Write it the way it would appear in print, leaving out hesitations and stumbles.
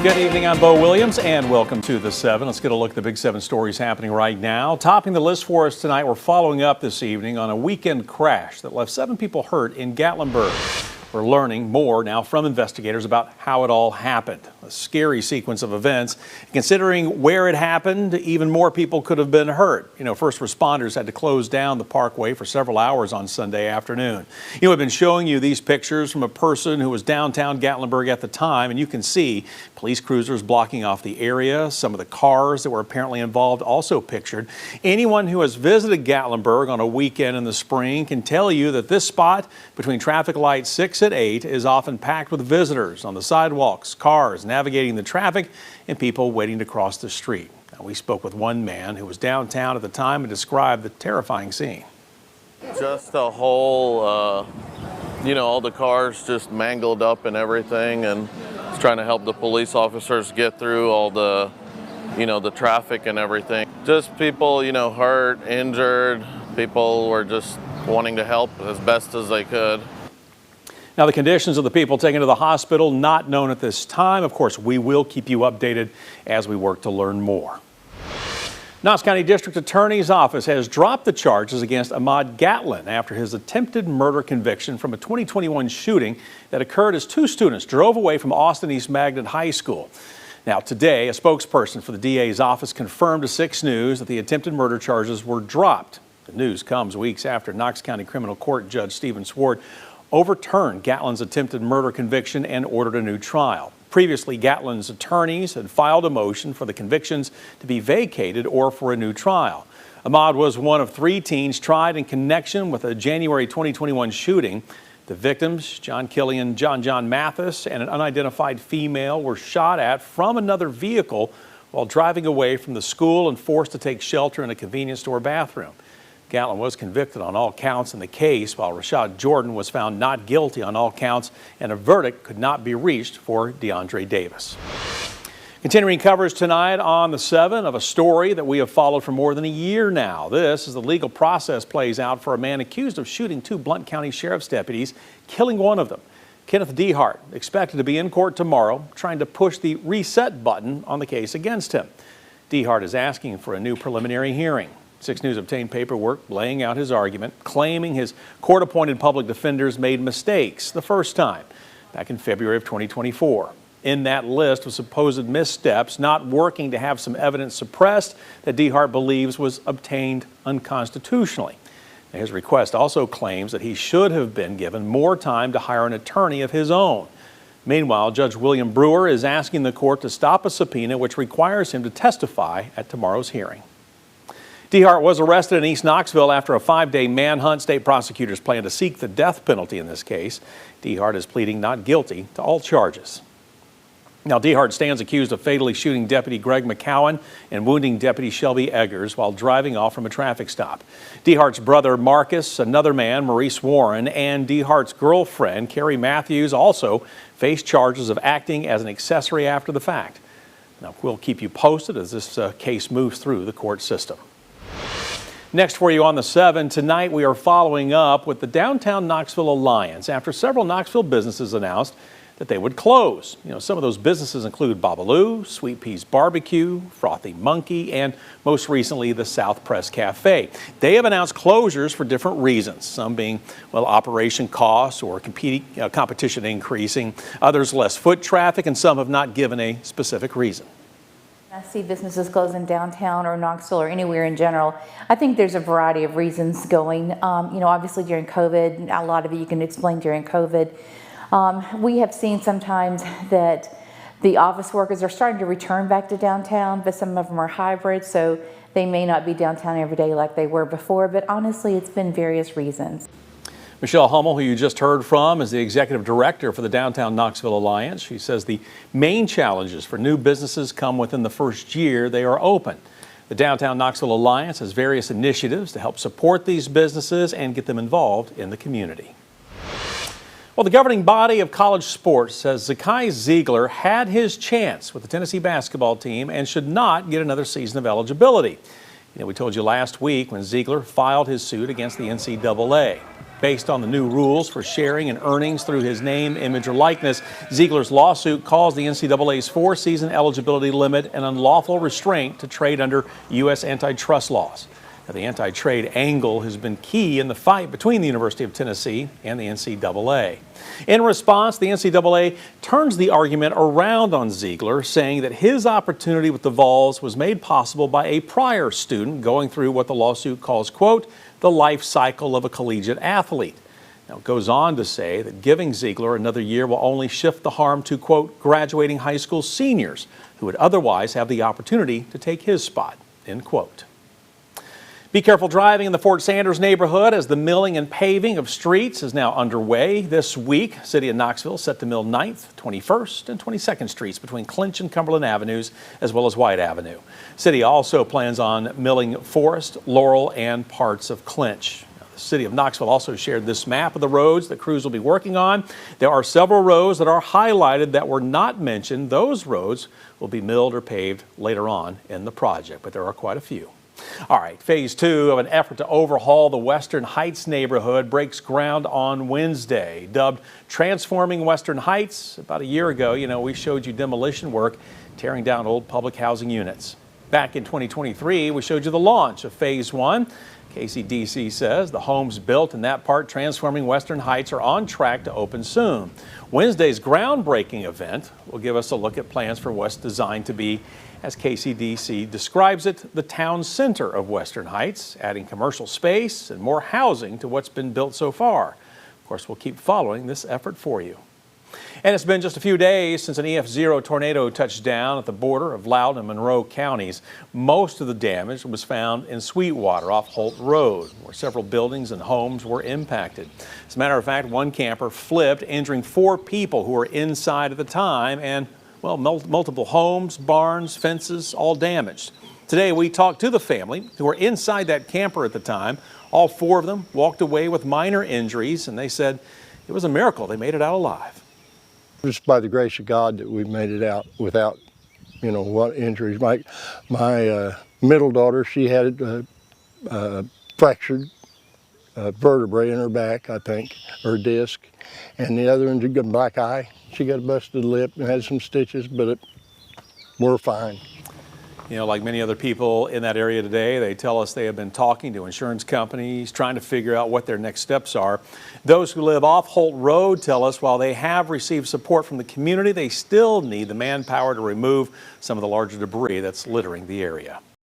Good evening, I'm Bo Williams and welcome to the 7. Let's get a look at the big 7 stories happening right now. Topping the list for us tonight, we're following up this evening on a weekend crash that left 7 people hurt in Gatlinburg. We're learning more now from investigators about how it all happened. A scary sequence of events. Considering where it happened, even more people could have been hurt. First responders had to close down the parkway for several hours on Sunday afternoon. We've been showing you these pictures from a person who was downtown Gatlinburg at the time, and you can see police cruisers blocking off the area. Some of the cars that were apparently involved also pictured. Anyone who has visited Gatlinburg on a weekend in the spring can tell you that this spot between traffic lights 6 and 8 is often packed with visitors on the sidewalks, cars navigating the traffic, and people waiting to cross the street. Now, we spoke with one man who was downtown at the time and described the terrifying scene. Just a whole, all the cars just mangled up and everything, and it's trying to help the police officers get through all the, the traffic and everything. Just people, hurt, injured. People were just wanting to help as best as they could. Now, the conditions of the people taken to the hospital, not known at this time. Of course, we will keep you updated as we work to learn more. Knox County District Attorney's Office has dropped the charges against Ahmad Gatlin after his attempted murder conviction from a 2021 shooting that occurred as 2 students drove away from Austin East Magnet High School. Now, today, a spokesperson for the DA's office confirmed to 6 News that the attempted murder charges were dropped. The news comes weeks after Knox County Criminal Court Judge Stephen Swart overturned Gatlin's attempted murder conviction and ordered a new trial. Previously, Gatlin's attorneys had filed a motion for the convictions to be vacated or for a new trial. Ahmad was one of 3 teens tried in connection with a January 2021 shooting. The victims, John Killian, John Mathis, and an unidentified female, were shot at from another vehicle while driving away from the school and forced to take shelter in a convenience store bathroom. Gatlin was convicted on all counts in the case, while Rashad Jordan was found not guilty on all counts, and a verdict could not be reached for DeAndre Davis. Continuing coverage tonight on the 7 of a story that we have followed for more than a year now. This is the legal process plays out for a man accused of shooting 2 Blount County Sheriff's deputies, killing one of them. Kenneth Dehart expected to be in court tomorrow, trying to push the reset button on the case against him. Dehart is asking for a new preliminary hearing. 6 News obtained paperwork laying out his argument, claiming his court-appointed public defenders made mistakes the first time, back in February of 2024. In that list was supposed missteps, not working to have some evidence suppressed that Dehart believes was obtained unconstitutionally. His request also claims that he should have been given more time to hire an attorney of his own. Meanwhile, Judge William Brewer is asking the court to stop a subpoena which requires him to testify at tomorrow's hearing. Dehart was arrested in East Knoxville after a 5-day manhunt. State prosecutors plan to seek the death penalty in this case. Dehart is pleading not guilty to all charges. Now, Dehart stands accused of fatally shooting Deputy Greg McCowan and wounding Deputy Shelby Eggers while driving off from a traffic stop. Dehart's brother Marcus, another man, Maurice Warren, and Dehart's girlfriend, Carrie Matthews, also face charges of acting as an accessory after the fact. Now, we'll keep you posted as this case moves through the court system. Next for you on the 7, tonight we are following up with the Downtown Knoxville Alliance after several Knoxville businesses announced that they would close. Some of those businesses include Babalu, Sweet Peas Barbecue, Frothy Monkey, and most recently the South Press Cafe. They have announced closures for different reasons, some being, operation costs or competition increasing, others less foot traffic, and some have not given a specific reason. I see businesses closing downtown or Knoxville or anywhere in general. I think there's a variety of reasons going. Obviously during COVID, a lot of it you can explain during COVID. We have seen sometimes that the office workers are starting to return back to downtown, but some of them are hybrid, so they may not be downtown every day like they were before, but honestly, it's been various reasons. Michelle Hummel, who you just heard from, is the executive director for the Downtown Knoxville Alliance. She says the main challenges for new businesses come within the first year they are open. The Downtown Knoxville Alliance has various initiatives to help support these businesses and get them involved in the community. Well, the governing body of college sports says Zakai Ziegler had his chance with the Tennessee basketball team and should not get another season of eligibility. We told you last week when Ziegler filed his suit against the NCAA. Based on the new rules for sharing and earnings through his name, image, or likeness, Ziegler's lawsuit calls the NCAA's four-season eligibility limit an unlawful restraint to trade under U.S. antitrust laws. Now, the anti-trade angle has been key in the fight between the University of Tennessee and the NCAA. In response, the NCAA turns the argument around on Ziegler, saying that his opportunity with the Vols was made possible by a prior student going through what the lawsuit calls, quote, the life cycle of a collegiate athlete. Now, it goes on to say that giving Ziegler another year will only shift the harm to, quote, graduating high school seniors who would otherwise have the opportunity to take his spot, end quote. Be careful driving in the Fort Sanders neighborhood as the milling and paving of streets is now underway this week. City of Knoxville set to mill 9th, 21st, and 22nd Streets between Clinch and Cumberland Avenues, as well as White Avenue. City also plans on milling Forest, Laurel, and parts of Clinch. The City of Knoxville also shared this map of the roads that crews will be working on. There are several roads that are highlighted that were not mentioned. Those roads will be milled or paved later on in the project, but there are quite a few. All right, phase 2 of an effort to overhaul the Western Heights neighborhood breaks ground on Wednesday. Dubbed Transforming Western Heights, about a year ago, we showed you demolition work tearing down old public housing units. Back in 2023, we showed you the launch of phase 1. KCDC says the homes built in that part transforming Western Heights are on track to open soon. Wednesday's groundbreaking event will give us a look at plans for what's designed to be, as KCDC describes it, the town center of Western Heights, adding commercial space and more housing to what's been built so far. Of course, we'll keep following this effort for you. And it's been just a few days since an EF0 tornado touched down at the border of Loudoun and Monroe counties. Most of the damage was found in Sweetwater off Holt Road, where several buildings and homes were impacted. As a matter of fact, one camper flipped, injuring 4 people who were inside at the time, and well, multiple homes, barns, fences, all damaged. Today, we talked to the family who were inside that camper at the time. All 4 of them walked away with minor injuries, and they said it was a miracle they made it out alive. Just by the grace of God that we made it out without, what injuries. My middle daughter, she had a fractured vertebrae in her back, I think, or disc, and the other one, she got a black eye. She got a busted lip and had some stitches, but we're fine. Like many other people in that area today, they tell us they have been talking to insurance companies, trying to figure out what their next steps are. Those who live off Holt Road tell us while they have received support from the community, they still need the manpower to remove some of the larger debris that's littering the area.